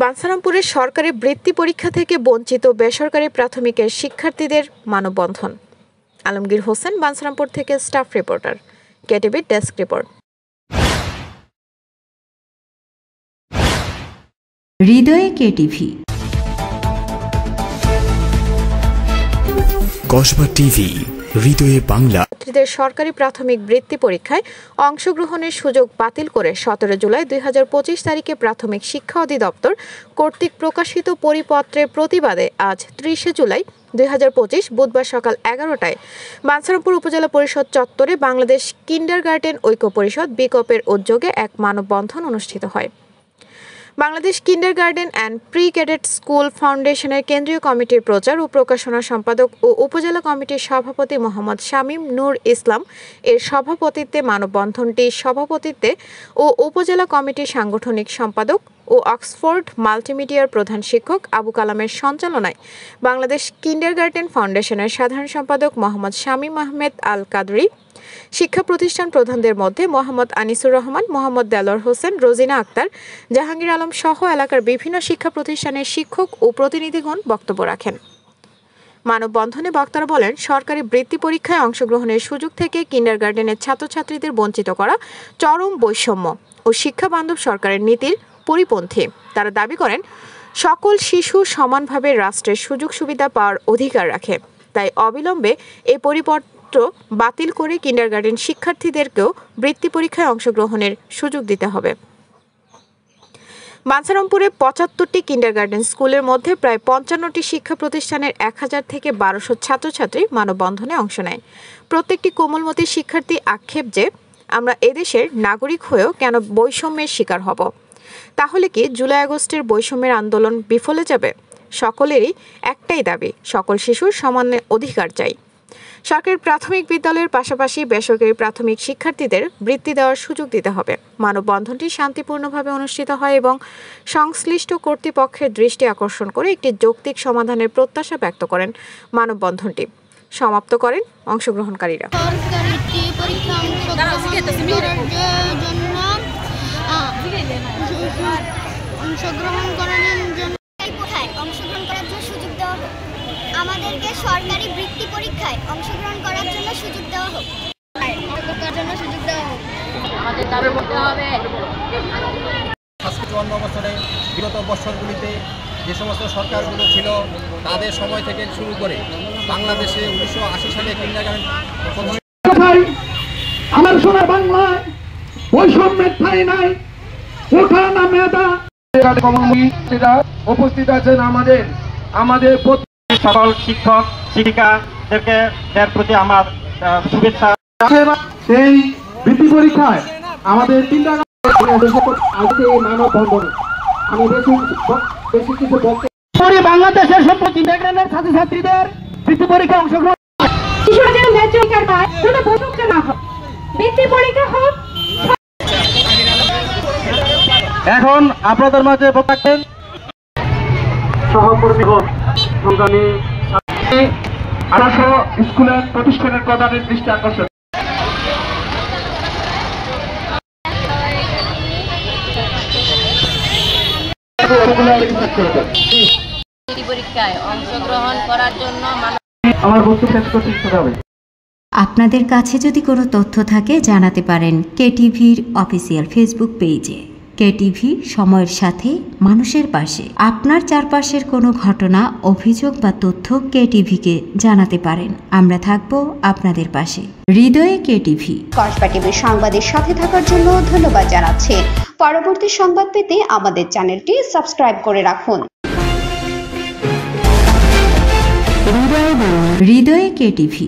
বাঞ্ছারামপুরের সরকারি বৃত্তি পরীক্ষা থেকে বঞ্চিত বেসরকারি প্রাথমিকের শিক্ষার্থীদের মানববন্ধন। আলমগীর হোসেন, বাঞ্ছারামপুর থেকে staff reporter, KTV desk report. হৃদয়ে কেটিভি, কসবা টিভি, হৃদয়ে বাংলা। ছাত্রীদের সরকারি প্রাথমিক বৃত্তি পরীক্ষায় অংশগ্রহণের সুযোগ বাতিল করে 17 জুলাই 2025 তারিখে প্রাথমিক শিক্ষা অধিদপ্তর কর্তৃক প্রকাশিত পরিপত্রের প্রতিবাদে আজ 30 জুলাই 2025 বুধবার সকাল 11টায় বাঞ্ছারামপুর উপজেলা পরিষদ চত্বরে বাংলাদেশ কিন্ডারগার্টেন ঐক্য পরিষদ বিকপের উদ্যোগে এক মানববন্ধন অনুষ্ঠিত হয়। Bangladesh kindergarten and pre cadet school ফাউন্ডেশনের কেন্দ্রীয় কমিটির প্রচার ও প্রকাশনা সম্পাদক ও উপজেলা কমিটির সভাপতি মোহাম্মদ শামীম নূর ইসলাম এর সভাপতিত্বে মানববন্ধনটির সভাপতিত্বে ও উপজেলা কমিটির সাংগঠনিক সম্পাদক ও অক্সফোর্ড মাল্টিমিডিয়ার প্রধান শিক্ষক আবু কালামের সঞ্চালনায় বাংলাদেশ কিন্ডারগার্টেন ফাউন্ডেশনের সাধারণ সম্পাদক মোহাম্মদ শামীম আহমেদ আল কাদরি, শিক্ষা প্রতিষ্ঠান প্রধানদের মধ্যে মোহাম্মদ আনিসুর রহমান, মোহাম্মদ দেলোয়ার হোসেন, রোজিনা আক্তার, জাহাঙ্গীর আলম সহ এলাকার বিভিন্ন শিক্ষা প্রতিষ্ঠানের শিক্ষক ও প্রতিনিধিগণ বক্তব্য রাখেন। মানববন্ধনে বক্তারা বলেন, সরকারি বৃত্তি পরীক্ষায় অংশগ্রহণের সুযোগ থেকে কিন্ডারগার্টেনের ছাত্রছাত্রীদের বঞ্চিত করা চরম বৈষম্য ও শিক্ষা বান্ধব সরকারের নীতির পরিপন্থী। তারা দাবি করেন, সকল শিশু সমানভাবে রাষ্ট্রের সুযোগ সুবিধা পাওয়ার অধিকার রাখে। তাই অবিলম্বে এই পরিপত্র বাতিল করে কিন্ডারগার্টেন শিক্ষার্থীদেরকেও বৃত্তি পরীক্ষায় অংশগ্রহণের সুযোগ দিতে হবে। বাঞ্ছারামপুরে 75টি কিন্ডারগার্টেন স্কুলের মধ্যে প্রায় 55টি শিক্ষা প্রতিষ্ঠানের 1000 থেকে 1200 ছাত্রছাত্রী মানববন্ধনে অংশ নেয়। প্রত্যেকটি কোমলমতি শিক্ষার্থী আক্ষেপ যে, আমরা এদেশের নাগরিক হয়েও কেন বৈষম্যের শিকার হব? তাহলে কি জুলাই আগস্টের বৈষম্যের আন্দোলন বিফলে যাবে? সকলেরই একটাই দাবি, সকল শিশুর সমান অধিকার চাই। সরকারি প্রাথমিক বিদ্যালয়ের পাশাপাশি বেসরকারি প্রাথমিক শিক্ষার্থীদের বৃত্তি দেওয়ার সুযোগ দিতে হবে। মানববন্ধনটি শান্তিপূর্ণভাবে অনুষ্ঠিত হয় এবং সংশ্লিষ্ট কর্তৃপক্ষের দৃষ্টি আকর্ষণ করে একটি যৌক্তিক সমাধানের প্রত্যাশা ব্যক্ত করেন। মানববন্ধনটি সমাপ্ত করেন অংশগ্রহণকারীরা। আমাদেরকে সরকারি বৃত্তি পরীক্ষায় অংশগ্রহণ করার জন্য সুযোগ দেওয়া হোক। আমাদের দাবি করতে হবে। 54 বছরে বিগত বছরগুলিতে যে সমস্ত সরকারগুলো ছিল তাদের সময় থেকে শুরু করে বাংলাদেশে 1980 সালে কিন্ডারগার্টেন আমার সোনার বাংলায় বৈষম্যের ঠাঁই নাই, কোঠা না মেধা। উপস্থিত আছেন আমাদের সকল শিক্ষক শিক্ষিকাদেরকে এর প্রতি আমার শুভেচ্ছা। সেই বৃত্তি পরীক্ষায় আমাদের মানববন্ধন আমি বেশি কিছু বলতে বাংলাদেশের সব কিন্ডারগার্টেনের ছাত্রছাত্রীদের বৃত্তি পরীক্ষায় অংশগ্রহণ এখন আপনাদের মাঝে বক্তব্য সহকর্মী সংগ্রামী স্কুলের প্রতিষ্ঠানের প্রধানের দৃষ্টি আকর্ষণ। পরীক্ষায় অংশগ্রহণ করার জন্য আমার বক্তব্য শেষ করতে হবে। আপনাদের কাছে যদি কোনো তথ্য থাকে জানাতে পারেন কেটিভির অফিসিয়াল ফেসবুক পেজে। কেটিভি, সময়ের সাথে মানুষের পাশে। আপনার চারপাশের কোনো ঘটনা, অভিযোগ বা তথ্য কেটিভিকে জানাতে পারেন। আমরা থাকব আপনাদের পাশে। হৃদয়ে কেটিভি। কসবা টিভির সংবাদের সাথে থাকার জন্য ধন্যবাদ জানাচ্ছি। পরবর্তী সংবাদ পেতে আমাদের চ্যানেলটি সাবস্ক্রাইব করে রাখুন। হৃদয়ে কেটিভি।